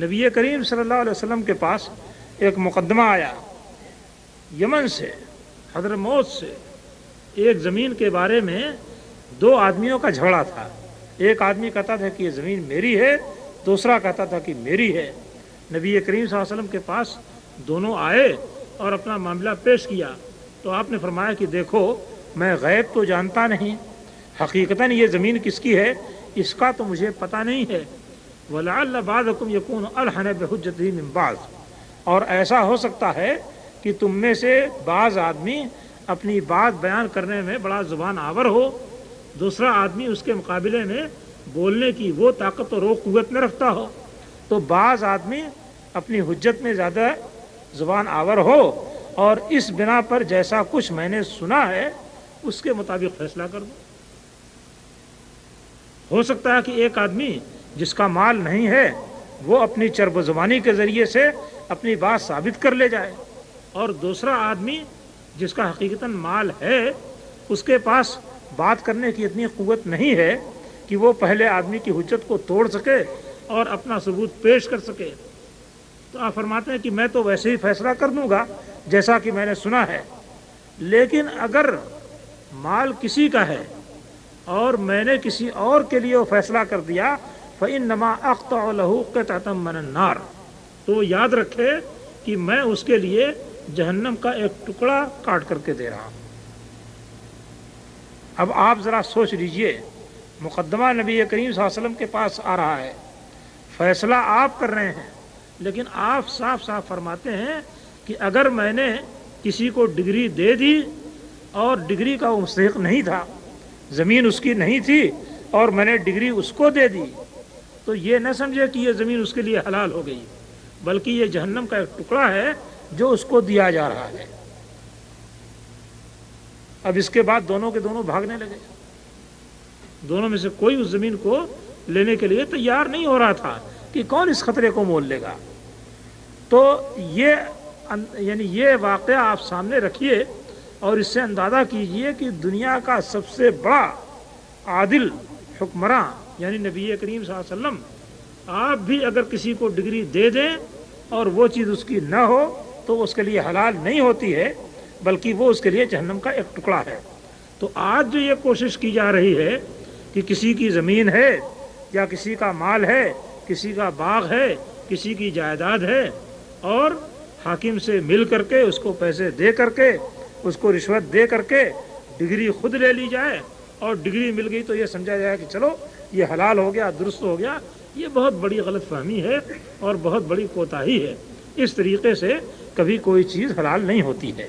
نبی کریم صلی اللہ علیہ وسلم کے پاس ایک مقدمہ آیا یمن سے، حضرموت سے۔ ایک زمین کے بارے میں دو آدمیوں کا جھگڑا تھا۔ ایک آدمی کہتا تھا کہ یہ زمین میری ہے، دوسرا کہتا تھا کہ میری ہے۔ نبی کریم صلی اللہ علیہ وسلم کے پاس دونوں آئے اور اپنا معاملہ پیش کیا تو آپ نے فرمایا کہ دیکھو، میں غیب تو جانتا نہیں، حقیقتاً یہ زمین کس کی ہے اس کا تو مجھے پتہ نہیں ہے۔ وَلَعَلَّ بَعْضَكُمْ يَكُونُ أَلْحَنَ بِحُجَّتِهِ مِنْ بَعْضٍ، اور ایسا ہو سکتا ہے کہ تم میں سے بعض آدمی اپنی بات بیان کرنے میں بڑا زبان آور ہو، دوسرا آدمی اس کے مقابلے میں بولنے کی وہ طاقت اور وہ قوت نہ رکھتا ہو۔ تو بعض آدمی اپنی حجت میں زیادہ زبان آور ہو، اور اس بنا پر جیسا کچھ میں نے سنا ہے اس کے مطابق فیصلہ کر دو۔ ہو سکتا ہے کہ ایک آدمی جس کا مال نہیں ہے وہ اپنی چرب زبانی کے ذریعے سے اپنی بات ثابت کر لے جائے، اور دوسرا آدمی جس کا حقیقتاً مال ہے اس کے پاس بات کرنے کی اتنی قوت نہیں ہے کہ وہ پہلے آدمی کی حجت کو توڑ سکے اور اپنا ثبوت پیش کر سکے۔ تو آپ فرماتے ہیں کہ میں تو ویسے ہی فیصلہ کر دوں گا جیسا کہ میں نے سنا ہے، لیکن اگر مال کسی کا ہے اور میں نے کسی اور کے لیے وہ فیصلہ کر دیا فإنما أقطع له قطعة من النار، تو یاد رکھے کہ میں اس کے لیے جہنم کا ایک ٹکڑا کاٹ کر کے دے رہا ہوں۔ اب آپ ذرا سوچ لیجئے، مقدمہ نبی کریم صلی اللہ علیہ وسلم کے پاس آ رہا ہے، فیصلہ آپ کر رہے ہیں، لیکن آپ صاف صاف فرماتے ہیں کہ اگر میں نے کسی کو ڈگری دے دی اور ڈگری کا وہ مستحق نہیں تھا، زمین اس کی نہیں تھی اور میں نے ڈگری اس کو دے دی، تو یہ نہ سمجھے کہ یہ زمین اس کے لیے حلال ہو گئی، بلکہ یہ جہنم کا ایک ٹکڑا ہے جو اس کو دیا جا رہا ہے۔ اب اس کے بعد دونوں کے دونوں بھاگنے لگے، دونوں میں سے کوئی اس زمین کو لینے کے لیے تیار نہیں ہو رہا تھا کہ کون اس خطرے کو مول لے گا۔ تو یہ واقعہ آپ سامنے رکھیے اور اس سے اندازہ کیجئے کہ دنیا کا سب سے بڑا عادل حکمراں یعنی نبی کریم صلی اللہ علیہ وسلم، آپ بھی اگر کسی کو ڈگری دے دیں اور وہ چیز اس کی نہ ہو تو اس کے لیے حلال نہیں ہوتی ہے، بلکہ وہ اس کے لیے جہنم کا ایک ٹکڑا ہے۔ تو آج جو یہ کوشش کی جا رہی ہے کہ کسی کی زمین ہے یا کسی کا مال ہے، کسی کا باغ ہے، کسی کی جائیداد ہے، اور حاکم سے مل کر کے اس کو پیسے دے کر کے اس کو رشوت دے کر کے ڈگری خود لے لی جائے اور ڈگری مل گئی تو یہ سمجھا جائے کہ چلو یہ حلال ہو گیا، درست ہو گیا، یہ بہت بڑی غلط فہمی ہے اور بہت بڑی کوتاہی ہے۔ اس طریقے سے کبھی کوئی چیز حلال نہیں ہوتی ہے۔